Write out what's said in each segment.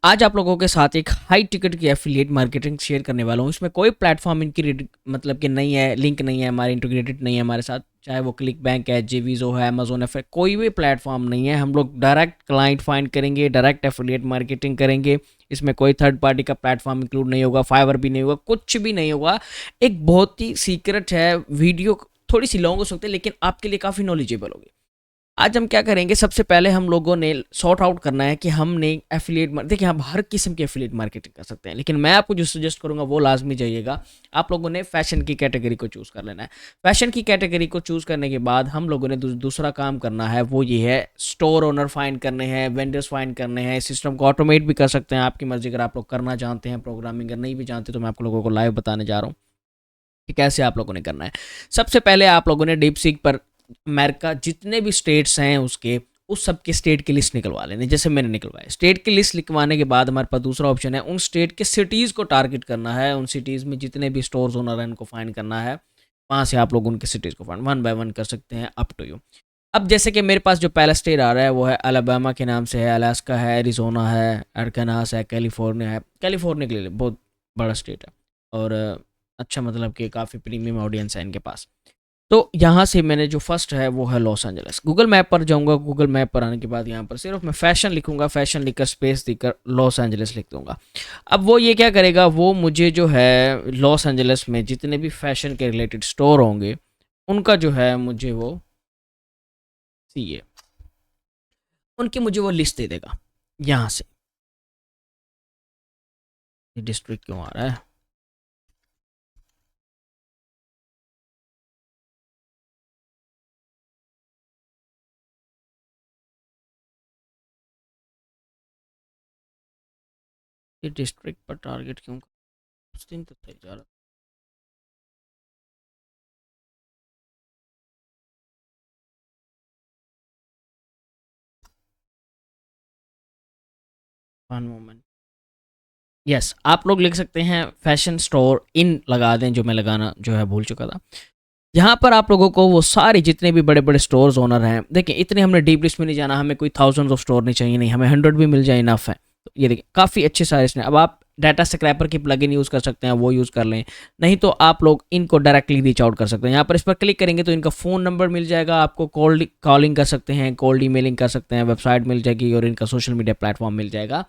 आज आप लोगों के साथ एक हाई टिकट की एफिलिएट मार्केटिंग शेयर करने वाला हूँ। इसमें कोई प्लेटफॉर्म इनकी मतलब कि नहीं है, लिंक नहीं है, हमारे इंटीग्रेटेड नहीं है हमारे साथ। चाहे वो क्लिक बैंक है, जेवीजो है, अमेजोन है, कोई भी प्लेटफॉर्म नहीं है। हम लोग डायरेक्ट क्लाइंट फाइंड करेंगे, डायरेक्ट एफिलिएट मार्केटिंग करेंगे। इसमें कोई थर्ड पार्टी का प्लेटफॉर्म इंक्लूड नहीं होगा, फाइवर भी नहीं होगा, कुछ भी नहीं होगा। एक बहुत ही सीक्रेट है। वीडियो थोड़ी सी लॉन्ग हो सकती है लेकिन आपके लिए काफ़ी नॉलेजेबल होगी। आज हम क्या करेंगे, सबसे पहले हम लोगों ने सॉर्ट आउट करना है कि हमने एफिलिएट देखिए, आप हर किस्म की एफिलिएट मार्केटिंग कर सकते हैं, लेकिन मैं आपको जो सजेस्ट करूंगा वो लाजमी जाइएगा। आप लोगों ने फैशन की कैटेगरी को चूज़ कर लेना है। फैशन की कैटेगरी को चूज़ करने के बाद हम लोगों ने दूसरा काम करना है, वो ये है स्टोर ओनर फाइंड करने हैं, वेंडर्स फाइंड करने हैं। सिस्टम को ऑटोमेट भी कर सकते हैं, आपकी मर्जी। अगर आप लोग करना जानते हैं प्रोग्रामिंग, अगर नहीं भी जानते तो मैं आप लोगों को लाइव बताने जा रहा हूँ कि कैसे आप लोगों ने करना है। सबसे पहले आप लोगों ने डीप सीक पर अमेरिका जितने भी स्टेट्स हैं उसके, उस सब के स्टेट की लिस्ट निकलवा लेने, जैसे मैंने निकलवाया। स्टेट की लिस्ट लिखवाने के बाद हमारे पास दूसरा ऑप्शन है, उन स्टेट के सिटीज़ को टारगेट करना है। उन सिटीज़ में जितने भी स्टोर्स ओनर हैं उनको फाइंड करना है। वहाँ से आप लोग उनके सिटीज़ को फाइंड वन बाय वन कर सकते हैं, अप टू यू। अब जैसे कि मेरे पास जो पहला स्टेट आ रहा है वो है अलाबामा के नाम से है, अलास्का है, एरिजोना है, अरकानसास है, कैलिफोर्निया है। कैलिफोर्निया के लिए बहुत बड़ा स्टेट है और अच्छा, मतलब कि काफ़ी प्रीमियम ऑडियंस है इनके पास। तो यहाँ से मैंने जो फर्स्ट है वो है लॉस एंजलिस। गूगल मैप पर जाऊँगा, गूगल मैप पर आने के बाद यहाँ पर सिर्फ मैं फैशन लिखूँगा, फैशन लिखकर स्पेस देकर लॉस एंजलिस लिख दूँगा। अब वो ये क्या करेगा, वो मुझे जो है लॉस एंजलिस में जितने भी फैशन के रिलेटेड स्टोर होंगे उनका जो है मुझे वो सी उनकी मुझे वो लिस्ट दे देगा। यहाँ से डिस्ट्रिक्ट क्यों आ रहा है, ये डिस्ट्रिक्ट पर टारगेट क्यों उस दिन तो सही जा रहा। 1 मोमेंट। यस, आप लोग लिख सकते हैं फैशन स्टोर इन लगा दें, जो मैं लगाना जो है भूल चुका था। यहाँ पर आप लोगों को वो सारे जितने भी बड़े बड़े स्टोर्स ओनर हैं, देखिए इतने हमने डीप लिस्ट में नहीं जाना, हमें कोई थाउजेंड्स ऑफ स्टोर नहीं चाहिए, नहीं, हमें 100 भी मिल जाए इनफ है। तो ये देखिए काफ़ी अच्छे सारे इसने। अब आप डाटा स्क्रैपर की प्लगइन यूज़ कर सकते हैं, वो यूज़ कर लें, नहीं तो आप लोग इनको डायरेक्टली रीच आउट कर सकते हैं। यहाँ पर इस पर क्लिक करेंगे तो इनका फ़ोन नंबर मिल जाएगा, आपको कॉलिंग कर सकते हैं, कोल्ड ईमेलिंग कर सकते हैं, वेबसाइट मिल जाएगी और इनका सोशल मीडिया प्लेटफॉर्म मिल जाएगा।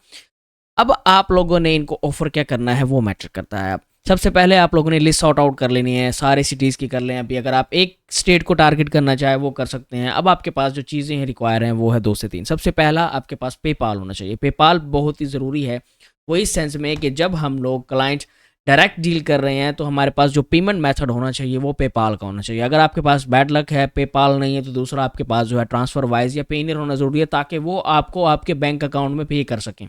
अब आप लोगों ने इनको ऑफर क्या करना है वो मैटर करता है। अब सबसे पहले आप लोगों ने लिस्ट सॉर्ट आउट कर लेनी है, सारे सिटीज़ की कर लें। अभी अगर आप एक स्टेट को टारगेट करना चाहे वो कर सकते हैं। अब आपके पास जो चीज़ें हैं रिक्वायर हैं वो है 2 से 3। सबसे पहला आपके पास पेपाल होना चाहिए। पेपाल बहुत ही ज़रूरी है, वो इस सेंस में कि जब हम लोग क्लाइंट डायरेक्ट डील कर रहे हैं तो हमारे पास जो पेमेंट मेथड होना चाहिए वो पेपाल का होना चाहिए। अगर आपके पास बैड लक है, पेपाल नहीं है, तो दूसरा आपके पास जो है ट्रांसफर वाइज या पेनियर होना ज़रूरी है, ताकि वो आपको आपके बैंक अकाउंट में पे कर सकें।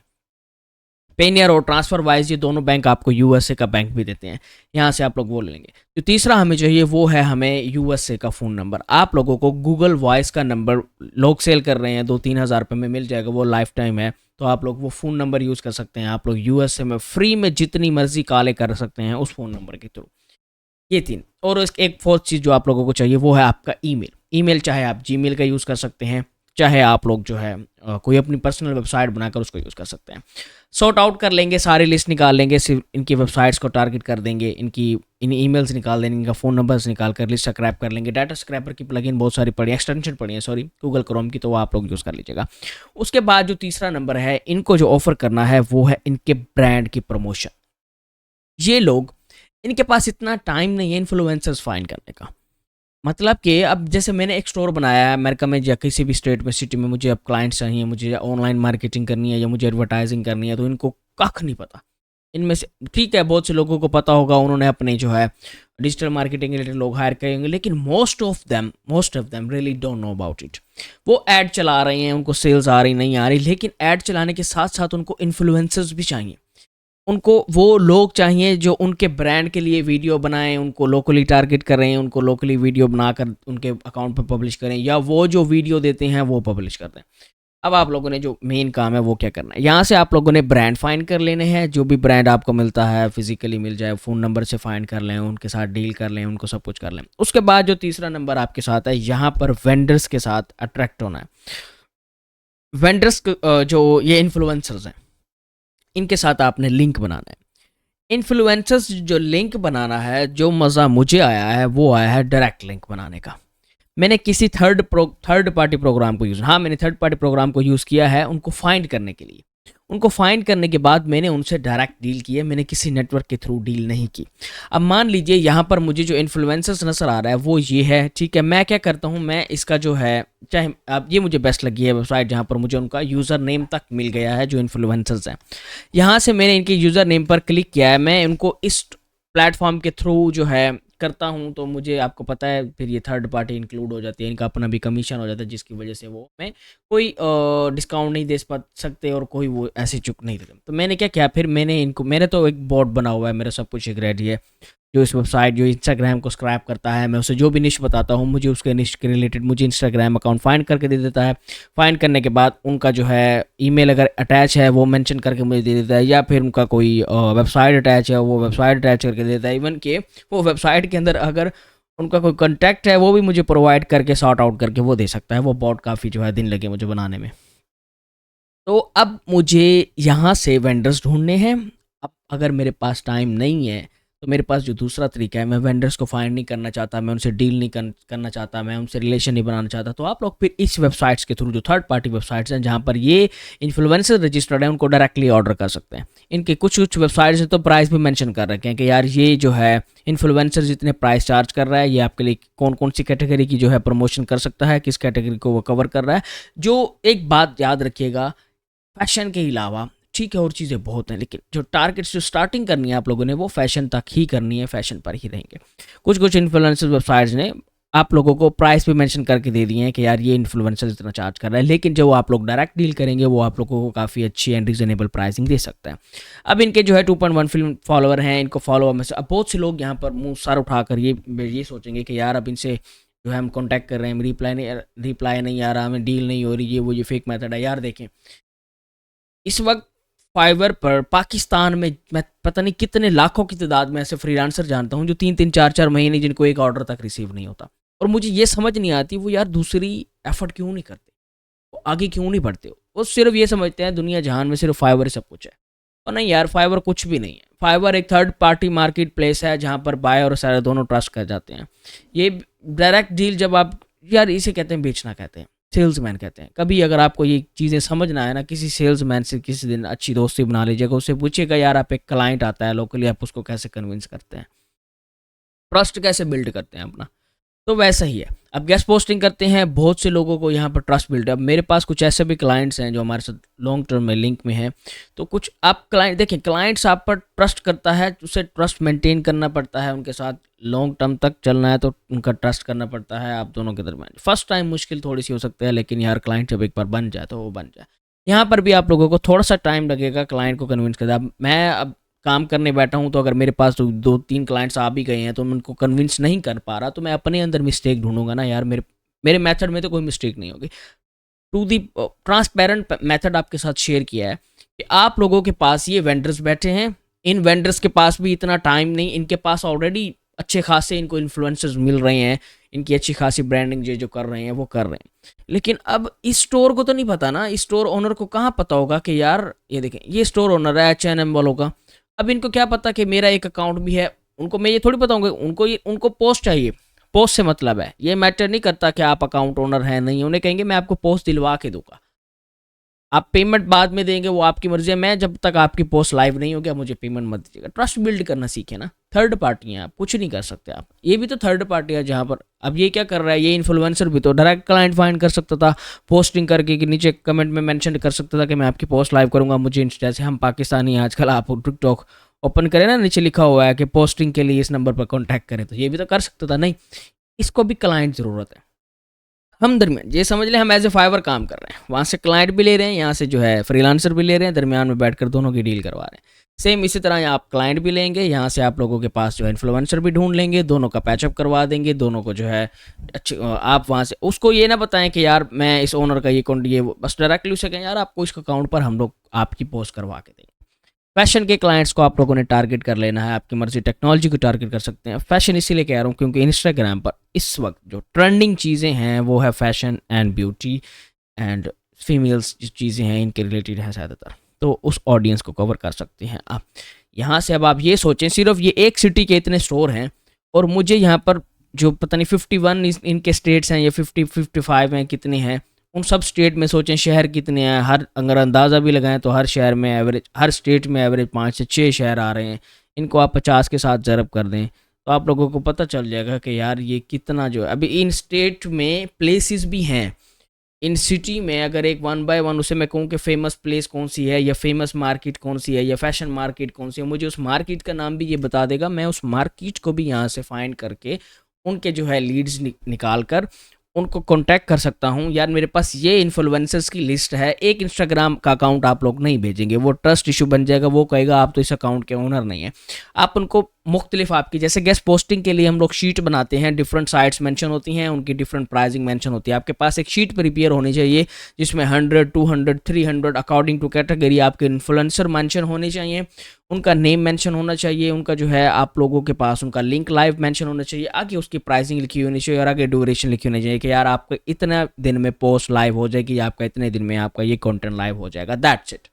पेनियर और ट्रांसफर वाइज ये दोनों बैंक आपको यूएसए का बैंक भी देते हैं, यहाँ से आप लोग वो ले लेंगे। जो तीसरा हमें चाहिए वो है हमें यूएसए का फ़ोन नंबर। आप लोगों को गूगल वॉइस का नंबर लोग सेल कर रहे हैं, 2-3 हज़ार रुपये में मिल जाएगा, वो लाइफ टाइम है। तो आप लोग वो फ़ोन नंबर यूज़ कर सकते हैं। आप लोग यूएसए में फ्री में जितनी मर्जी कॉलें कर सकते हैं उस फ़ोन नंबर के थ्रू। ये 3। और एक फोर्थ चीज़ जो आप लोगों को चाहिए वो है आपका ईमेल। ईमेल चाहे आप जीमेल का यूज़ कर सकते हैं, चाहे आप लोग जो है कोई अपनी पर्सनल वेबसाइट बनाकर उसको यूज़ कर सकते हैं। सॉर्ट आउट कर लेंगे, सारी लिस्ट निकाल लेंगे, सिर्फ इनकी वेबसाइट्स को टारगेट कर देंगे, इन ईमेल्स निकाल देंगे, इनका फ़ोन नंबर्स निकाल कर लिस्ट स्क्रैप कर लेंगे। डाटा स्क्रैपर की प्लगइन बहुत सारी पड़ी है, एक्सटेंशन पड़ी है, सॉरी, गूगल क्रोम की, तो वो आप लोग यूज़ कर लीजिएगा। उसके बाद जो तीसरा नंबर है, इनको जो ऑफर करना है वो है इनके ब्रांड की प्रमोशन। ये लोग, इनके पास इतना टाइम नहीं है इन्फ्लुएंसर्स फाइंड करने का। मतलब कि अब जैसे मैंने एक स्टोर बनाया है अमेरिका में या किसी भी स्टेट में, सिटी में, मुझे अब क्लाइंट्स चाहिए, मुझे ऑनलाइन मार्केटिंग करनी है या मुझे एडवर्टाइजिंग करनी है, तो इनको कख नहीं पता इनमें से। ठीक है, बहुत से लोगों को पता होगा, उन्होंने अपने जो है डिजिटल मार्केटिंग रिलेटेड लोग हायर करेंगे, लेकिन most of them really don't know about it. वो ऐड चला रहे हैं, उनको सेल्स आ रही नहीं आ रही, लेकिन ऐड चलाने के साथ साथ उनको इन्फ्लुएंसर्स भी चाहिए। उनको वो लोग चाहिए जो उनके ब्रांड के लिए वीडियो बनाएं, उनको लोकली टारगेट करें, उनको लोकली वीडियो बनाकर उनके अकाउंट पर पब्लिश करें, या वो जो वीडियो देते हैं वो पब्लिश कर दें। अब आप लोगों ने जो मेन काम है वो क्या करना है, यहाँ से आप लोगों ने ब्रांड फाइंड कर लेने हैं। जो भी ब्रांड आपको मिलता है फिजिकली मिल जाए, फ़ोन नंबर से फाइंड कर लें, उनके साथ डील कर लें, उनको सब कुछ कर लें। उसके बाद जो तीसरा नंबर आपके साथ है, यहाँ पर वेंडर्स के साथ अट्रैक्ट होना है। वेंडर्स जो ये इन्फ्लुएंसर्स हैं, इनके साथ आपने लिंक बनाना है। इन्फ्लुएंसर्स जो लिंक बनाना है, जो मज़ा मुझे आया है वो आया है डायरेक्ट लिंक बनाने का। मैंने किसी थर्ड पार्टी प्रोग्राम को यूज़, हाँ मैंने थर्ड पार्टी प्रोग्राम को यूज़ किया है उनको फाइंड करने के लिए। उनको फाइंड करने के बाद मैंने उनसे डायरेक्ट डील की है, मैंने किसी नेटवर्क के थ्रू डील नहीं की। अब मान लीजिए यहाँ पर मुझे जो इन्फ्लुएंसर्स नज़र आ रहा है वो ये है, ठीक है। मैं क्या करता हूँ, मैं इसका जो है, चाहे अब ये मुझे बेस्ट लगी है वेबसाइट जहाँ पर मुझे उनका यूज़र नेम तक मिल गया है जो इन्फ्लुएंसर्स हैं। यहाँ से मैंने इनके यूज़र नेम पर क्लिक किया है, मैं इनको इस प्लेटफॉर्म के थ्रू जो है करता हूँ, तो मुझे आपको पता है फिर ये थर्ड पार्टी इंक्लूड हो जाती है, इनका अपना भी कमीशन हो जाता है, जिसकी वजह से वो मैं कोई डिस्काउंट नहीं दे सकते और कोई वो ऐसे चुक नहीं देते। तो मैंने क्या किया, फिर मैंने इनको, मेरे तो एक बॉट बना हुआ है, मेरा सब कुछ एक रेडी है जो इस वेबसाइट जो इंस्टाग्राम को स्क्रैप करता है, मैं उसे जो भी निश बताता हूँ मुझे उसके निश के रिलेटेड मुझे इंस्टाग्राम अकाउंट फाइंड करके दे देता है। फाइंड करने के बाद उनका जो है ईमेल अगर अटैच है वो मेंशन करके मुझे दे देता है, या फिर उनका कोई वेबसाइट अटैच है वो वेबसाइट अटैच करके देता है। इवन कि वो वेबसाइट के अंदर अगर उनका कोई कॉन्टैक्ट है वो भी मुझे प्रोवाइड करके सॉर्ट आउट करके वो दे सकता है। वो बॉट काफ़ी जो है दिन लगे मुझे बनाने में। तो अब मुझे यहाँ से वेंडर्स ढूंढने हैं। अब अगर मेरे पास टाइम नहीं है तो मेरे पास जो दूसरा तरीका है, मैं वेंडर्स को फाइंड नहीं करना चाहता, मैं उनसे डील नहीं करना चाहता, मैं उनसे रिलेशन नहीं बनाना चाहता, तो आप लोग फिर इस वेबसाइट्स के थ्रू, जो थर्ड पार्टी वेबसाइट्स हैं जहाँ पर ये इन्फ्लुएंसर रजिस्टर्ड है, उनको डायरेक्टली ऑर्डर कर सकते हैं। इनके कुछ कुछ वेबसाइट्स हैं तो प्राइस भी मेंशन कर रखे हैं कि यार ये जो है इन्फ्लुएंसर जितने प्राइस चार्ज कर रहा है, ये आपके लिए कौन कौन सी कैटेगरी की जो है प्रमोशन कर सकता है, किस कैटेगरी को वो कवर कर रहा है। जो एक बात याद रखिएगा, फैशन के अलावा ठीक है और चीज़ें बहुत हैं, लेकिन जो टारगेट्स जो स्टार्टिंग करनी है आप लोगों ने वो फैशन तक ही करनी है, फैशन पर ही रहेंगे। कुछ कुछ इन्फ्लुएंसर वेबसाइट्स ने आप लोगों को प्राइस भी मेंशन करके दे दिए हैं कि यार ये इन्फ्लुएंसर इतना चार्ज कर रहा है, लेकिन जो आप लोग डायरेक्ट डील करेंगे वो आप लोगों को काफ़ी अच्छी एंड रीजनेबल प्राइसिंग दे सकता है। अब इनके जो है 2.1 फिल्म फॉलोअर हैं, इनको फॉलोअर में से अब बहुत से लोग यहाँ पर मुँह सर उठाकर ये सोचेंगे कि यार अब इनसे जो है हम कॉन्टैक्ट कर रहे हैं, रिप्लाई नहीं आ रहा, हमें डील नहीं हो रही, ये वो ये फेक मेथड है। यार देखें, इस वक्त फाइवर पर पाकिस्तान में मैं पता नहीं कितने लाखों की तादाद में ऐसे फ्रीलांसर जानता हूँ जो 3-3 4-4 महीने जिनको एक ऑर्डर तक रिसीव नहीं होता। और मुझे ये समझ नहीं आती वो यार दूसरी एफर्ट क्यों नहीं करते, वो आगे क्यों नहीं बढ़ते। वो सिर्फ ये समझते हैं दुनिया जहान में सिर्फ फाइवर ही सब कुछ है। और नहीं यार, फाइवर कुछ भी नहीं है। फाइवर एक थर्ड पार्टी मार्केट प्लेस है जहाँ पर बाय और सेलर दोनों ट्रस्ट कर जाते हैं। ये डायरेक्ट डील जब आप, यार इसे कहते हैं बेचना, कहते हैं सेल्समैन कहते हैं। कभी अगर आपको ये चीज़ें समझना है ना, किसी सेल्समैन से किसी दिन अच्छी दोस्ती बना लीजिएगा, उससे पूछिएगा यार आप एक क्लाइंट आता है लोकली, आप उसको कैसे कन्विंस करते हैं, ट्रस्ट कैसे बिल्ड करते हैं अपना। तो वैसा ही है। अब गेस्ट पोस्टिंग करते हैं, बहुत से लोगों को यहाँ पर ट्रस्ट बिल्ड है। अब मेरे पास कुछ ऐसे भी क्लाइंट्स हैं जो हमारे साथ लॉन्ग टर्म में लिंक में हैं। तो कुछ आप क्लाइंट देखें, क्लाइंट्स आप पर ट्रस्ट करता है, उसे ट्रस्ट मेंटेन करना पड़ता है, उनके साथ लॉन्ग टर्म तक चलना है तो उनका ट्रस्ट करना पड़ता है आप दोनों के दरमियान। फर्स्ट टाइम मुश्किल थोड़ी सी हो सकती है, लेकिन यार क्लाइंट जब एक बार बन जाए तो वो बन जाए। यहाँ पर भी आप लोगों को थोड़ा सा टाइम लगेगा क्लाइंट को कन्विंस करना। अब मैं अब काम करने बैठा हूँ तो अगर मेरे पास तो 2-3 क्लाइंट्स आ भी गए हैं तो मैं उनको कन्विंस नहीं कर पा रहा, तो मैं अपने अंदर मिस्टेक ढूंढूंगा ना यार, मेरे मेरे मेथड में तो कोई मिस्टेक नहीं होगी। टू दी ट्रांसपेरेंट मेथड आपके साथ शेयर किया है कि आप लोगों के पास ये वेंडर्स बैठे हैं, इन वेंडर्स के पास भी इतना टाइम नहीं, इनके पास ऑलरेडी अच्छे खासे इनको इन्फ्लुएंसर्स मिल रहे हैं, इनकी अच्छी खासी ब्रांडिंग जो कर रहे हैं वो कर रहे हैं। लेकिन अब इस स्टोर को तो नहीं पता ना, इस स्टोर ओनर को कहाँ पता होगा कि यार ये देखें ये स्टोर ओनर है H&M वालों का। अब इनको क्या पता कि मेरा एक अकाउंट भी है, उनको मैं ये थोड़ी बताऊंगा, उनको पोस्ट चाहिए। पोस्ट से मतलब है, ये मैटर नहीं करता कि आप अकाउंट ओनर हैं नहीं, उन्हें कहेंगे मैं आपको पोस्ट दिलवा के दूंगा, आप पेमेंट बाद में देंगे वो आपकी मर्जी है, मैं जब तक आपकी पोस्ट लाइव नहीं हो गया मुझे पेमेंट मत दीजिएगा। ट्रस्ट बिल्ड करना सीखे ना। थर्ड पार्टी हैं, आप कुछ नहीं कर सकते, आप ये भी तो थर्ड पार्टी है जहाँ पर अब ये क्या कर रहा है, ये इन्फ्लुएंसर भी तो डायरेक्ट क्लाइंट फाइंड कर सकता था पोस्टिंग करके कि नीचे कमेंट में मेंशन कर सकता था कि मैं आपकी पोस्ट लाइव करूंगा, मुझे जैसे हम पाकिस्तानी आजकल आप टिकटॉक ओपन करें ना, नीचे लिखा हुआ है कि पोस्टिंग के लिए इस नंबर पर कॉन्टैक्ट करें, तो ये भी तो कर सकता था। नहीं, इसको भी क्लाइंट ज़रूरत है। हम दरमियान ये समझ लें हम एज ए फाइवर काम कर रहे हैं, वहाँ से क्लाइंट भी ले रहे हैं, यहाँ से जो है फ्रीलांसर भी ले रहे हैं, दरमियान में बैठकर दोनों की डील करवा रहे हैं। सेम इसी तरह आप क्लाइंट भी लेंगे, यहाँ से आप लोगों के पास जो है इन्फ्लुएंसर भी ढूंढ लेंगे, दोनों का पैचअप करवा देंगे, दोनों को जो है अच्छे आप वहाँ से उसको ये ना बताएं कि यार मैं इस ओनर का ये बस डायरेक्टली उसे कहें यार आपको इस अकाउंट पर हम लोग आपकी पोस्ट करवा के देंगे। फैशन के क्लाइंट्स को आप लोगों ने टारगेट कर लेना है, आपकी मर्जी टेक्नोलॉजी को टारगेट कर सकते हैं। फैशन इसीलिए कह रहा हूँ क्योंकि इंस्टाग्राम पर इस वक्त जो ट्रेंडिंग चीज़ें हैं वो है fashion and beauty and females जो चीज़ें हैं इनके रिलेटेड है ज़्यादातर। तो उस ऑडियंस को कवर कर सकते हैं आप। यहाँ से अब आप ये सोचें, सिर्फ ये एक सिटी के इतने स्टोर हैं और मुझे यहाँ पर जो पता नहीं 51 इनके स्टेट्स हैं या 55 हैं, कितने हैं उन सब स्टेट में सोचें शहर कितने हैं। हर अगर अंदाज़ा भी लगाएं तो हर शहर में एवरेज, हर स्टेट में एवरेज 5 से 6 शहर आ रहे हैं। इनको आप 50 के साथ ज़रब कर दें तो आप लोगों को पता चल जाएगा कि यार ये कितना जो है। अभी इन स्टेट में प्लेसेस भी हैं, इन सिटी में अगर एक वन बाय वन उसे मैं कहूँ कि फेमस प्लेस कौन सी है या फेमस मार्केट कौन सी है या फैशन मार्केट कौन सी है, मुझे उस मार्केट का नाम भी ये बता देगा। मैं उस मार्केट को भी यहाँ से फाइंड करके उनके जो है लीड्स निकाल कर उनको कांटेक्ट कर सकता हूँ। यार मेरे पास ये इन्फ्लुएंसर्स की लिस्ट है। एक इंस्टाग्राम का अकाउंट आप लोग नहीं भेजेंगे, वो ट्रस्ट इशू बन जाएगा, वो कहेगा आप तो इस अकाउंट के ओनर नहीं है। आप उनको मुख्तलिफ आपकी जैसे गेस्ट पोस्टिंग के लिए हम लोग शीट बनाते हैं, डिफरेंट साइट्स मेंशन होती हैं, उनकी डिफरेंट प्राइसिंग मेंशन होती है। आपके पास एक शीट प्रिपेयर होनी चाहिए जिसमें 100, 200, 300 अकॉर्डिंग टू कैटेगरी आपके इन्फ्लुएंसर मेंशन होने चाहिए, उनका नेम मेंशन होना चाहिए, उनका जो है आप लोगों के पास उनका लिंक लाइव मेंशन होना चाहिए, आगे उसकी प्राइसिंग लिखी होनी चाहिए और आगे ड्यूरेशन लिखी होनी चाहिए कि यार आपका इतना दिन में पोस्ट लाइव हो जाएगी, आपका इतने दिन में आपका ये कंटेंट लाइव हो जाएगा। That's it.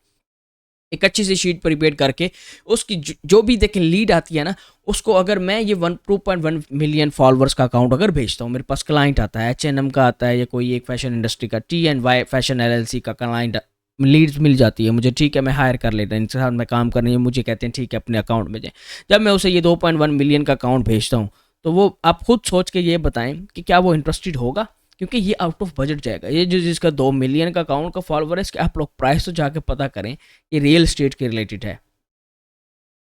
एक अच्छी सी शीट प्रिपेयर करके उसकी जो भी देखें लीड आती है ना, उसको अगर मैं ये 2.1 मिलियन फॉलोअर्स का अकाउंट अगर भेजता हूँ, मेरे पास क्लाइंट आता है H&M का आता है या कोई एक फैशन इंडस्ट्री का T&Y फैशन LLC का क्लाइंट, लीड्स मिल जाती है मुझे, ठीक है मैं हायर कर लेता हूँ, इनके साथ मैं काम करनी है, मुझे कहते हैं ठीक है अपने अकाउंट में जाए। जब मैं उसे ये 2.1 मिलियन का अकाउंट भेजता हूँ तो वो आप खुद सोच के ये बताएं कि क्या वो इंटरेस्टेड होगा, क्योंकि ये आउट ऑफ बजट जाएगा। ये जो जिसका 2 मिलियन का अकाउंट का फॉलोवर है, इसके आप लोग प्राइस तो जाके पता करें, ये रियल एस्टेट के रिलेटेड है,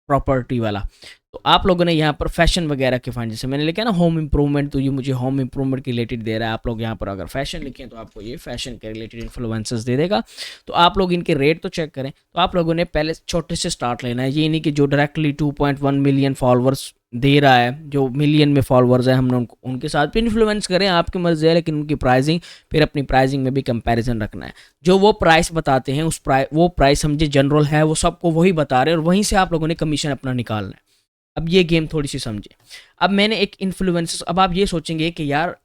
प्रॉपर्टी वाला। तो आप लोगों ने यहाँ पर फैशन वगैरह के फाइंड, जैसे मैंने लिखा ना होम इंप्रूवमेंट, तो ये मुझे होम इंप्रूवमेंट के रिलेटेड दे रहा है। आप लोग यहाँ पर अगर फैशन लिखें तो आपको ये फैशन के रिलेटेड इन्फ्लुएंसर्स दे देगा। तो आप लोग इनके रेट तो चेक करें। तो आप लोगों ने पहले छोटे से स्टार्ट लेना है, ये नहीं कि जो डायरेक्टली 2.1 मिलियन फॉलोअर्स दे रहा है, जो मिलियन में फॉलोअर्स है, हमने उनके साथ भी इन्फ्लुएंस करें, आपकी मर्जी है, लेकिन उनकी प्राइसिंग फिर अपनी प्राइसिंग में भी कंपैरिजन रखना है। जो वो प्राइस बताते हैं वो प्राइस समझे जनरल है, वो सबको वही बता रहे हैं और वहीं से आप लोगों ने कमीशन अपना निकालना है। अब ये गेम थोड़ी सी समझे। अब मैंने एक इन्फ्लुएंसर, अब आप ये सोचेंगे कि यार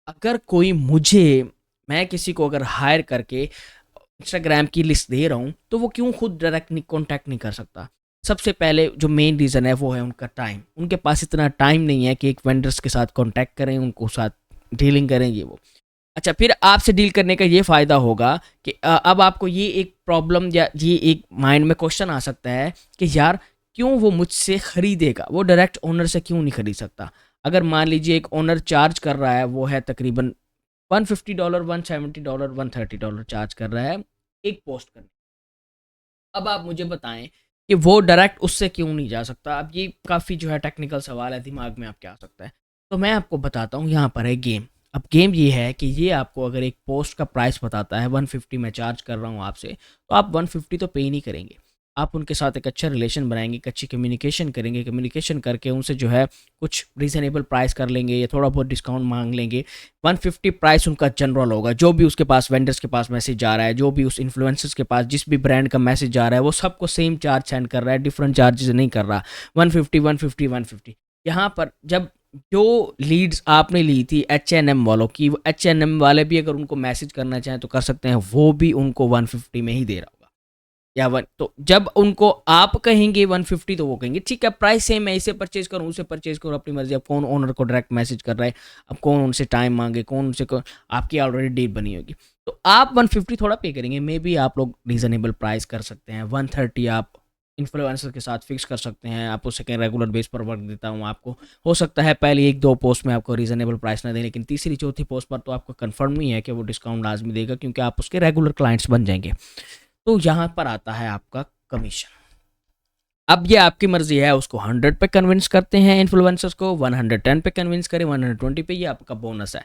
अगर कोई मैं किसी को अगर हायर करके इंस्टाग्राम की लिस्ट दे रहा हूँ तो वो क्यों खुद डायरेक्ट कॉन्टैक्ट नहीं कर सकता। सबसे पहले जो मेन रीज़न है वो है उनका टाइम। उनके पास इतना टाइम नहीं है कि एक वेंडर्स के साथ कांटेक्ट करें, उनको साथ डीलिंग करें, ये वो। अच्छा, फिर आपसे डील करने का ये फ़ायदा होगा कि अब आपको ये एक प्रॉब्लम या ये एक माइंड में क्वेश्चन आ सकता है कि यार क्यों वो मुझसे ख़रीदेगा, वो डायरेक्ट ओनर से क्यों नहीं ख़रीद सकता। अगर मान लीजिए एक ओनर चार्ज कर रहा है, वो है तकरीबन $150, $170, $130 चार्ज कर रहा है एक पोस्ट करने। अब आप मुझे बताएं कि वो डायरेक्ट उससे क्यों नहीं जा सकता। अब ये काफ़ी जो है टेक्निकल सवाल है, दिमाग में आपके आ सकता है। तो मैं आपको बताता हूँ, यहाँ पर है गेम। अब गेम ये है कि ये आपको अगर एक पोस्ट का प्राइस बताता है 150 मैं चार्ज कर रहा हूँ आपसे, तो आप 150 तो पे नहीं करेंगे। आप उनके साथ एक अच्छा रिलेशन बनाएंगे, एक अच्छी कम्युनिकेशन करेंगे, कम्युनिकेशन करके उनसे जो है कुछ रीज़नेबल प्राइस कर लेंगे या थोड़ा बहुत डिस्काउंट मांग लेंगे। 150 प्राइस उनका जनरल होगा, जो भी उसके पास वेंडर्स के पास मैसेज जा रहा है, जो भी उस इन्फ्लुएंसर्स के पास जिस भी ब्रांड का मैसेज जा रहा है, वो सबको सेम चार्ज सेंड कर रहा है, डिफरेंट चार्जेस नहीं कर रहा। 150 150 150। यहाँ पर जब जो लीड्स आपने ली थी H&M वालों की, H&M वाले भी अगर उनको मैसेज करना चाहें तो कर सकते हैं, वो भी उनको 150 में ही दे रहा होगा या तो जब उनको आप कहेंगे 150 तो वो कहेंगे ठीक है प्राइस सेम है, इसे परचेज करूँ उसे परचेज करूँ, अपनी मर्जी। अब कौन ओनर को डायरेक्ट मैसेज कर रहा है, अब कौन उनसे टाइम मांगे, कौन उनसे आपकी ऑलरेडी डील बनी होगी। तो आप 150 थोड़ा पे करेंगे, मे बी आप लोग रीजनेबल प्राइस कर सकते हैं। 130 आप इन्फ्लुएंसर के साथ फिक्स कर सकते हैं। आप उससे कहें रेगुलर बेस पर वर्क देता हूँ आपको, हो सकता है पहले 1-2 पोस्ट में आपको रीजनेबल प्राइस ना दें, लेकिन तीसरी चौथी पोस्ट पर तो आपको कंफर्म ही है कि वो डिस्काउंट लाजमी देगा, क्योंकि आप उसके रेगुलर क्लाइंट्स बन जाएंगे। तो यहाँ पर आता है आपका कमीशन। अब ये आपकी मर्जी है, उसको 100 पे कन्विंस करते हैं इन्फ्लुएंसर्स को, 110 पे कन्विंस करें, 120 पे, ये आपका बोनस है।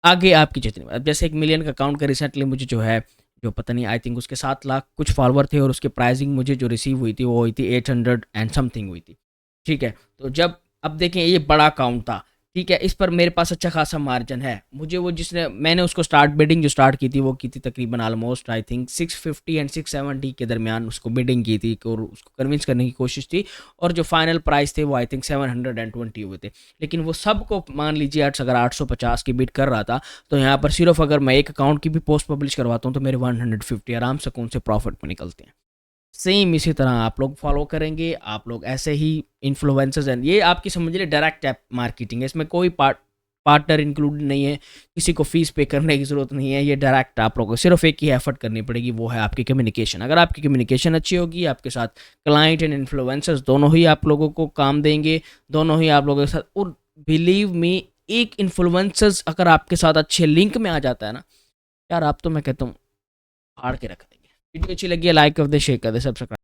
आगे आपकी जितनी, अब जैसे 1 मिलियन का अकाउंट का रिसेंटली मुझे जो है, जो पता नहीं आई थिंक उसके 7 लाख कुछ फॉलोवर थे और उसके प्राइसिंग मुझे जो रिसीव हुई थी वो हुई थी 800 एंड समथिंग हुई थी, ठीक है। तो जब अब देखें ये बड़ा अकाउंट था, ठीक है, इस पर मेरे पास अच्छा खासा मार्जिन है। मुझे वो मैंने उसको बिडिंग जो स्टार्ट की थी वो की थी तकरीबन ऑलमोस्ट आई थिंक 650 एंड 670 के दरमियान उसको बिडिंग की थी और उसको कन्विंस करने की कोशिश थी, और जो फाइनल प्राइस थे वो आई थिंक 720 हुए थे। लेकिन वो सबको मान लीजिए अगर 850 की बिड कर रहा था, तो यहाँ पर सिर्फ अगर मैं एक अकाउंट की भी पोस्ट पब्लिश करवाता हूँ तो मेरे 150 आराम से कौन से प्रॉफिट में निकलते हैं। सेम इसी तरह आप लोग फॉलो करेंगे, आप लोग ऐसे ही इन्फ्लुएंसर्स हैं। ये आपकी समझ लीजिए डायरेक्ट ऐप मार्केटिंग है, इसमें कोई पार्टनर इंक्लूड नहीं है, किसी को फीस पे करने की ज़रूरत नहीं है। ये डायरेक्ट आप लोगों को सिर्फ एक ही एफर्ट करनी पड़ेगी, वो है आपकी कम्युनिकेशन। अगर आपकी कम्युनिकेशन अच्छी होगी, आपके साथ क्लाइंट एंड इन्फ्लुएंसर्स दोनों ही आप लोगों को काम देंगे, दोनों ही आप लोगों के साथ। और बिलीव मी, एक इन्फ्लुएंसर्स अगर आपके साथ अच्छे लिंक में आ जाता है ना यार, आप तो मैं कहता हूँ फाड़ के रख देंगे। वीडियो अच्छी लगी है लाइक कर दे, शेयर कर दे, सब्सक्राइब।